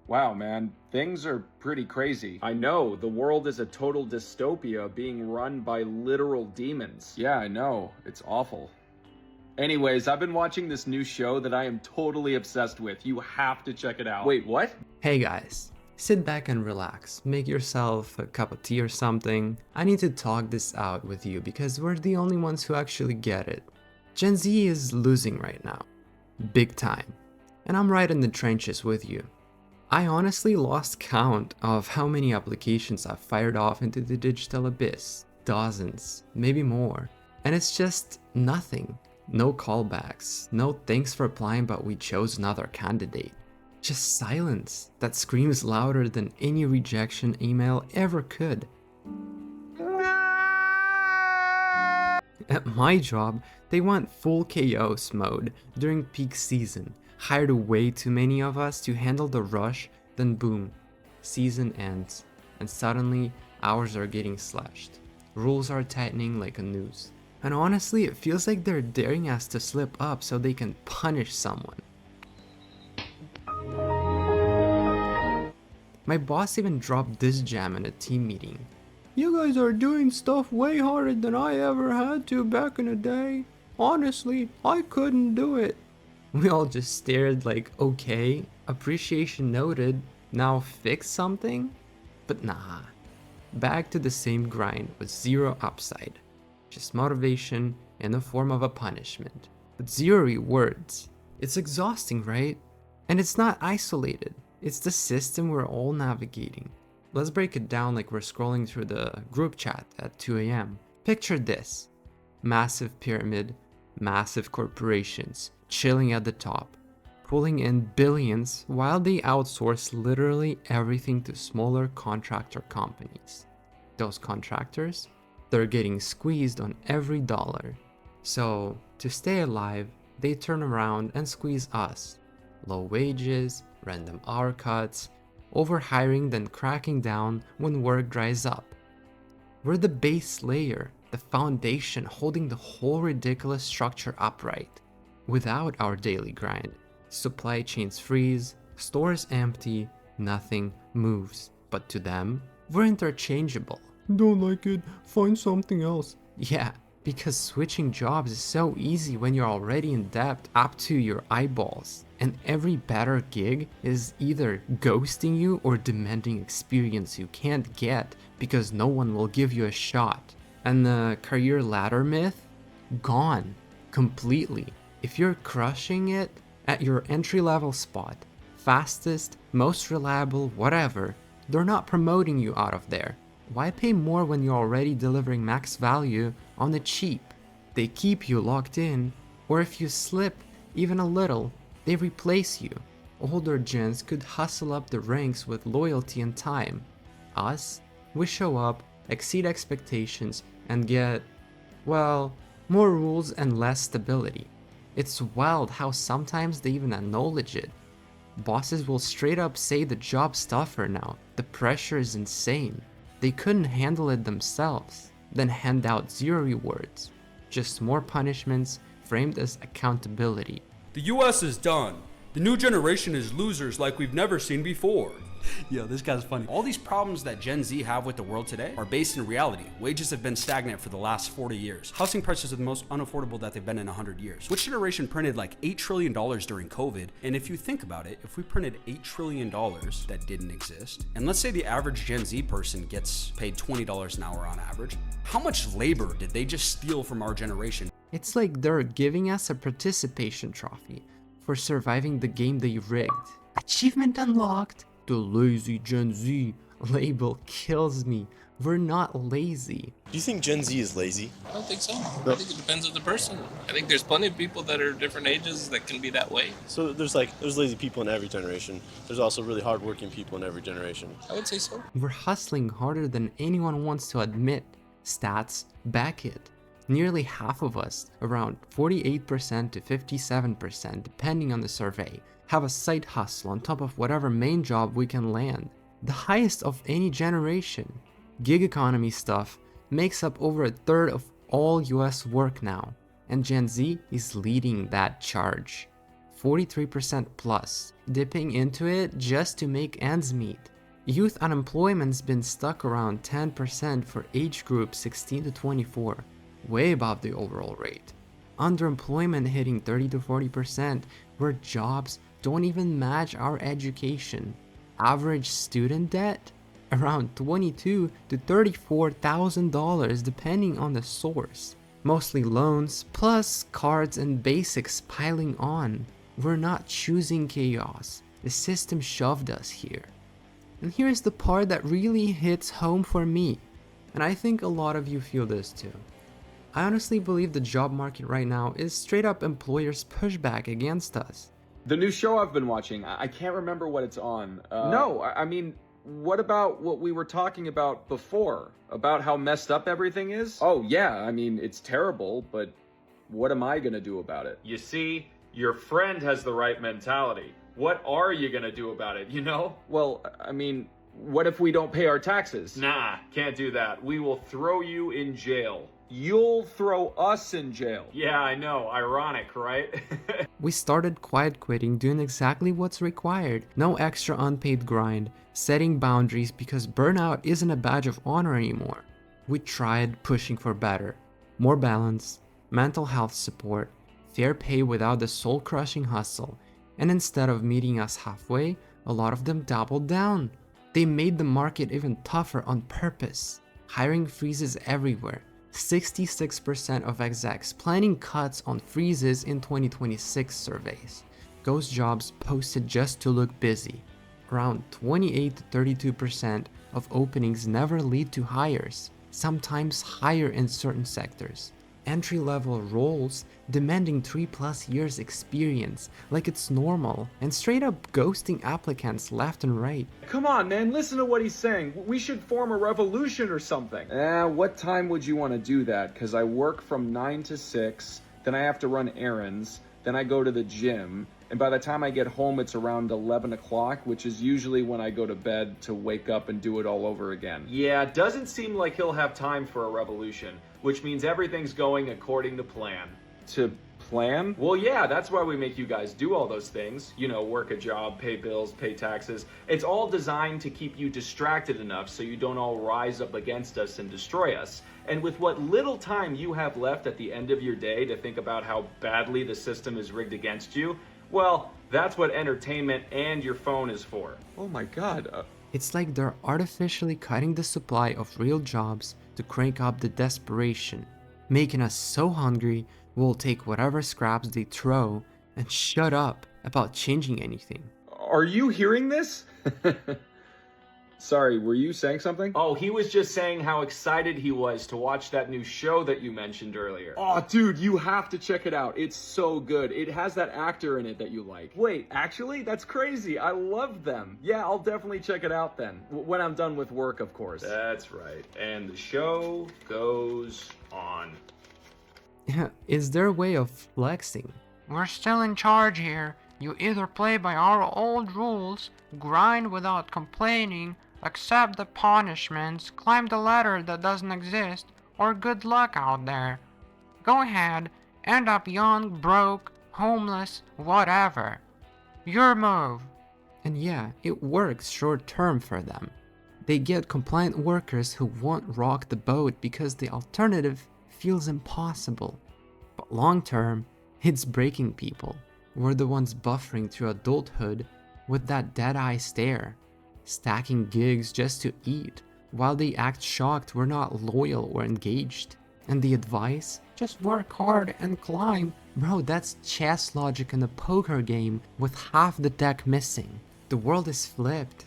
Wow, man, things are pretty crazy. I know, the world is a total dystopia being run by literal demons. Yeah, I know, it's awful. Anyways, I've been watching this new show that I am totally obsessed with. You have to check it out. Wait, what? Hey guys, sit back and relax. Make yourself a cup of tea or something. I need to talk this out with you because we're the only ones who actually get it. Gen Z is losing right now. Big time. And I'm right in the trenches with you. I honestly lost count of how many applications I've fired off into the digital abyss. Dozens, maybe more. And it's just nothing. No callbacks, no thanks for applying but we chose another candidate. Just silence that screams louder than any rejection email ever could. At my job, they went full chaos mode during peak season, hired way too many of us to handle the rush, then boom, season ends, and suddenly hours are getting slashed. Rules are tightening like a noose. And honestly, it feels like they're daring us to slip up so they can punish someone. My boss even dropped this gem in a team meeting. You guys are doing stuff way harder than I ever had to back in the day. Honestly, I couldn't do it. We all just stared like, okay, appreciation noted, now fix something? But nah, back to the same grind with zero upside. Just motivation in the form of a punishment, but zero rewards. It's exhausting, right? And it's not isolated. It's the system we're all navigating. Let's break it down like we're scrolling through the group chat at 2 a.m. Picture this. Massive pyramid, massive corporations, chilling at the top, pulling in billions while they outsource literally everything to smaller contractor companies. Those contractors? They're getting squeezed on every dollar. So, to stay alive, they turn around and squeeze us. Low wages, random hour cuts, overhiring then cracking down when work dries up. We're the base layer, the foundation holding the whole ridiculous structure upright. Without our daily grind, supply chains freeze, stores empty, nothing moves. But to them, we're interchangeable. Don't like it, find something else. Yeah, because switching jobs is so easy when you're already in debt up to your eyeballs. And every better gig is either ghosting you or demanding experience you can't get because no one will give you a shot. And the career ladder myth? Gone. Completely. If you're crushing it at your entry-level spot, fastest, most reliable, whatever, they're not promoting you out of there. Why pay more when you're already delivering max value on the cheap? They keep you locked in, or if you slip even a little, they replace you. Older gens could hustle up the ranks with loyalty and time. Us, we show up, exceed expectations, and get, well, more rules and less stability. It's wild how sometimes they even acknowledge it. Bosses will straight up say the job's tougher now, the pressure is insane. They couldn't handle it themselves, then hand out zero rewards. Just more punishments framed as accountability. The US is done. The new generation is losers like we've never seen before. Yo, this guy's funny. All these problems that Gen Z have with the world today are based in reality. Wages have been stagnant for the last 40 years. Housing prices are the most unaffordable that they've been in 100 years. Which generation printed like $8 trillion during COVID? And if you think about it, if we printed $8 trillion that didn't exist, and let's say the average Gen Z person gets paid $20 an hour on average, how much labor did they just steal from our generation? It's like they're giving us a participation trophy for surviving the game they rigged. Achievement unlocked! The lazy Gen Z label kills me. We're not lazy. Do you think Gen Z is lazy? I don't think so. I think it depends on the person. I think there's plenty of people that are different ages that can be that way. So there's lazy people in every generation. There's also really hardworking people in every generation. I would say so. We're hustling harder than anyone wants to admit. Stats back it. Nearly half of us, around 48% to 57%, depending on the survey, have a side hustle on top of whatever main job we can land. The highest of any generation. Gig economy stuff makes up over a third of all US work now, and Gen Z is leading that charge. 43% plus, dipping into it just to make ends meet. Youth unemployment's been stuck around 10% for age group 16 to 24, way above the overall rate. Underemployment hitting 30 to 40%, where jobs don't even match our education. Average student debt? Around $22,000 to $34,000 depending on the source. Mostly loans, plus cards and basics piling on. We're not choosing chaos. The system shoved us here. And here's the part that really hits home for me, and I think a lot of you feel this too. I honestly believe the job market right now is straight up employers' pushback against us. The new show I've been watching, I can't remember what it's on. No, I mean, what about what we were talking about before? About how messed up everything is? Oh yeah, I mean, it's terrible, but what am I gonna do about it? You see, your friend has the right mentality. What are you gonna do about it, you know? Well, I mean, what if we don't pay our taxes? Nah, can't do that. We will throw you in jail. You'll throw us in jail. Yeah, I know. Ironic, right? We started quiet quitting, doing exactly what's required. No extra unpaid grind, setting boundaries because burnout isn't a badge of honor anymore. We tried pushing for better. More balance, mental health support, fair pay without the soul-crushing hustle. And instead of meeting us halfway, a lot of them doubled down. They made the market even tougher on purpose. Hiring freezes everywhere. 66% of execs planning cuts on freezes in 2026 surveys. Ghost jobs posted just to look busy. Around 28 to 32% of openings never lead to hires, sometimes higher in certain sectors. Entry-level roles demanding 3+ years experience like it's normal, and straight up ghosting applicants left and right. Come on, man, listen to what he's saying. We should form a revolution or something. What time would you want to do that? Because I work from 9 to 6, then I have to run errands, then I go to the gym, and by the time I get home it's around 11 o'clock, which is usually when I go to bed to wake up and do it all over again. Yeah, it doesn't seem like he'll have time for a revolution, which means everything's going according to plan. To plan? Well, yeah, that's why we make you guys do all those things. You know, work a job, pay bills, pay taxes. It's all designed to keep you distracted enough so you don't all rise up against us and destroy us. And with what little time you have left at the end of your day to think about how badly the system is rigged against you, well, that's what entertainment and your phone is for. Oh my god. It's like they're artificially cutting the supply of real jobs to crank up the desperation, making us so hungry we'll take whatever scraps they throw and shut up about changing anything. Are you hearing this? Sorry, were you saying something? Oh, he was just saying how excited he was to watch that new show that you mentioned earlier. Oh, dude, you have to check it out. It's so good. It has that actor in it that you like. Wait, actually? That's crazy. I love them. Yeah, I'll definitely check it out then. When I'm done with work, of course. That's right. And the show goes on. Is their way of flexing. We're still in charge here. You either play by our old rules, grind without complaining, accept the punishments, climb the ladder that doesn't exist, or good luck out there. Go ahead, end up young, broke, homeless, whatever. Your move. And yeah, it works short term for them. They get compliant workers who won't rock the boat because the alternative feels impossible. But long term, it's breaking people. We're the ones buffering through adulthood with that dead-eye stare, stacking gigs just to eat, while they act shocked we're not loyal or engaged. And the advice? Just work hard and climb. Bro, that's chess logic in a poker game with half the deck missing. The world is flipped.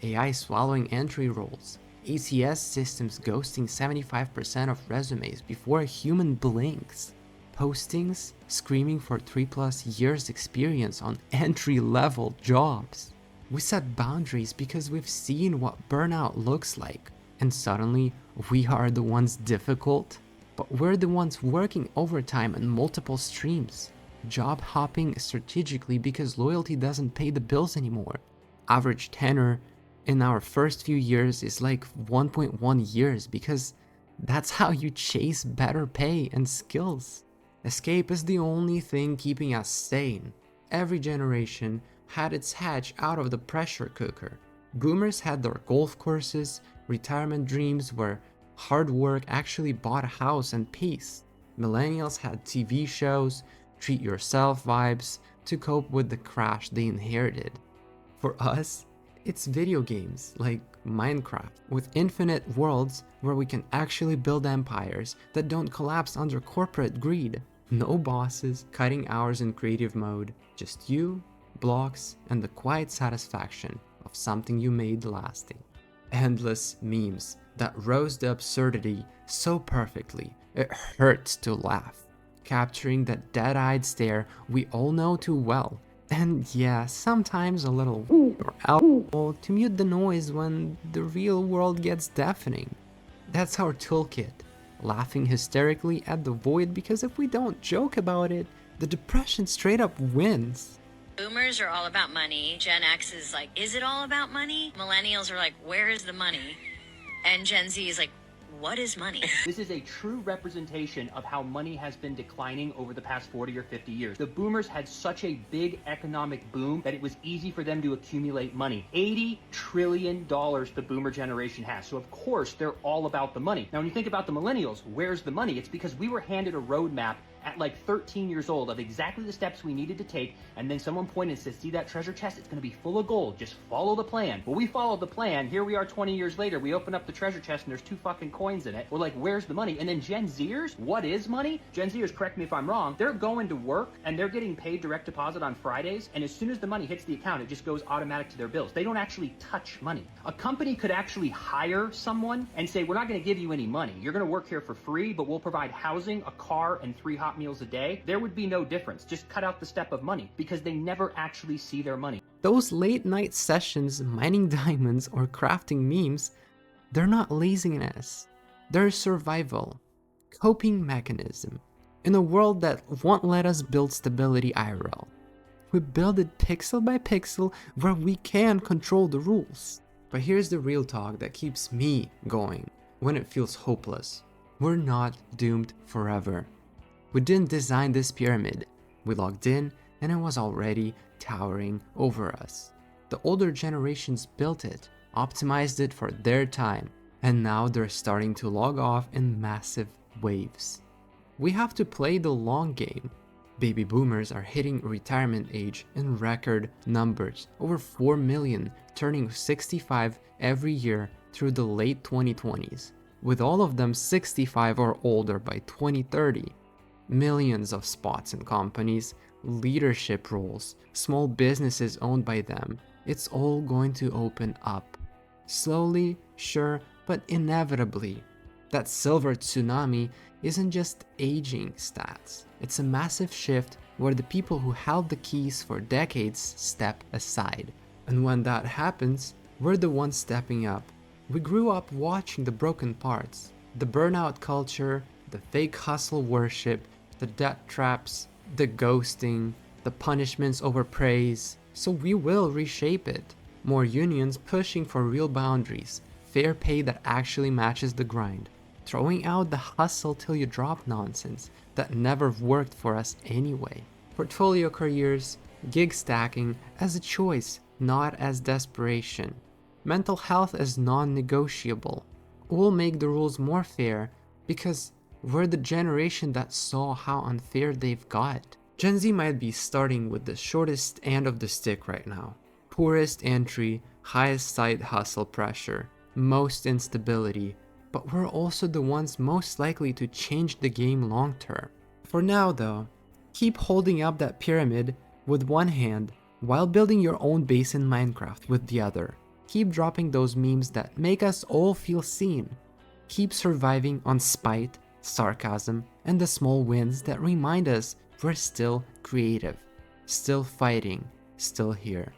AI swallowing entry roles. ACS systems ghosting 75% of resumes before a human blinks. Postings screaming for 3+ years experience on entry-level jobs. We set boundaries because we've seen what burnout looks like, and suddenly we are the ones difficult, but we're the ones working overtime in multiple streams, job hopping strategically because loyalty doesn't pay the bills anymore. Average tenure in our first few years is like 1.1 years because that's how you chase better pay and skills. Escape is the only thing keeping us sane. Every generation had its hatch out of the pressure cooker. Boomers had their golf courses, retirement dreams where hard work actually bought a house and peace. Millennials had TV shows, treat yourself vibes to cope with the crash they inherited. For us, it's video games like Minecraft with infinite worlds where we can actually build empires that don't collapse under corporate greed. No bosses, cutting hours in creative mode, just you, blocks, and the quiet satisfaction of something you made lasting. Endless memes that roast the absurdity so perfectly, it hurts to laugh, capturing that dead-eyed stare we all know too well. And yeah, sometimes a little or alcohol to mute the noise when the real world gets deafening. That's our toolkit, laughing hysterically at the void because if we don't joke about it, the depression straight up wins. Boomers are all about money. Gen X is like, is it all about money? Millennials are like, where is the money? And Gen Z is like, what is money? This is a true representation of how money has been declining over the past 40 or 50 years. The boomers had such a big economic boom that it was easy for them to accumulate money. $80 trillion the boomer generation has. So of course, they're all about the money. Now, when you think about the millennials, where's the money? It's because we were handed a roadmap at like 13 years old of exactly the steps we needed to take, and then someone pointed and said, see that treasure chest? It's going to be full of gold. Just follow the plan. Well, we followed the plan. Here we are 20 years later. We open up the treasure chest and there's 2 fucking coins in it. We're like, where's the money? And then Gen Zers, what is money? Gen Zers, correct me if I'm wrong, they're going to work and they're getting paid direct deposit on Fridays, and as soon as the money hits the account, it just goes automatic to their bills. They don't actually touch money. A company could actually hire someone and say, we're not going to give you any money. You're going to work here for free, but we'll provide housing, a car, and 3 hot meals a day. There would be no difference. Just cut out the step of money because they never actually see their money. Those late night sessions mining diamonds or crafting memes, they're not laziness. They're survival, coping mechanism. In a world that won't let us build stability IRL, we build it pixel by pixel where we can control the rules. But here's the real talk that keeps me going when it feels hopeless. We're not doomed forever. We didn't design this pyramid. We logged in and it was already towering over us. The older generations built it, optimized it for their time, and now they're starting to log off in massive waves. We have to play the long game. Baby boomers are hitting retirement age in record numbers, over 4 million turning 65 every year through the late 2020s, with all of them 65 or older by 2030. Millions of spots in companies, leadership roles, small businesses owned by them. It's all going to open up. Slowly, sure, but inevitably. That silver tsunami isn't just aging stats. It's a massive shift where the people who held the keys for decades step aside. And when that happens, we're the ones stepping up. We grew up watching the broken parts, the burnout culture, the fake hustle worship, the debt traps, the ghosting, the punishments over praise. So we will reshape it. More unions pushing for real boundaries, fair pay that actually matches the grind, throwing out the hustle till you drop nonsense that never worked for us anyway. Portfolio careers, gig stacking as a choice, not as desperation. Mental health as non-negotiable. We'll make the rules more fair because we're the generation that saw how unfair they've got. Gen Z might be starting with the shortest end of the stick right now. Poorest entry, highest side hustle pressure, most instability, but we're also the ones most likely to change the game long term. For now though, keep holding up that pyramid with one hand while building your own base in Minecraft with the other. Keep dropping those memes that make us all feel seen. Keep surviving on spite, sarcasm, and the small wins that remind us we're still creative, still fighting, still here.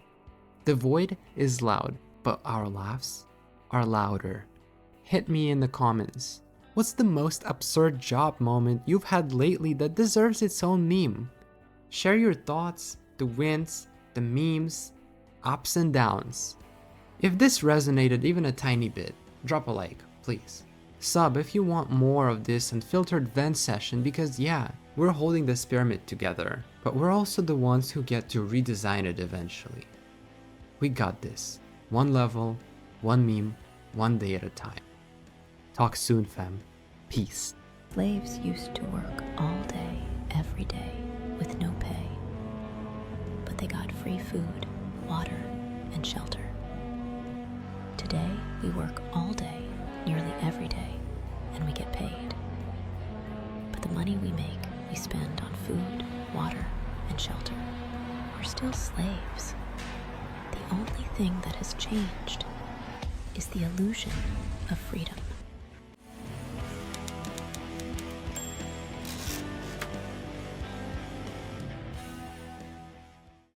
The void is loud, but our laughs are louder. Hit me in the comments. What's the most absurd job moment you've had lately that deserves its own meme? Share your thoughts, the wins, the memes, ups and downs. If this resonated even a tiny bit, drop a like, please. Sub if you want more of this unfiltered vent session because yeah, We're holding this pyramid together, but we're also the ones who get to redesign it eventually. We got this. One level, one meme, one day at a time. Talk soon, fam. Peace. Slaves used to work all day, every day, with no pay. But they got free food, water, and shelter. Today, we work all day, nearly every day, and we get paid. But the money we make, we spend on food, water, and shelter. We're still slaves. The only thing that has changed is the illusion of freedom.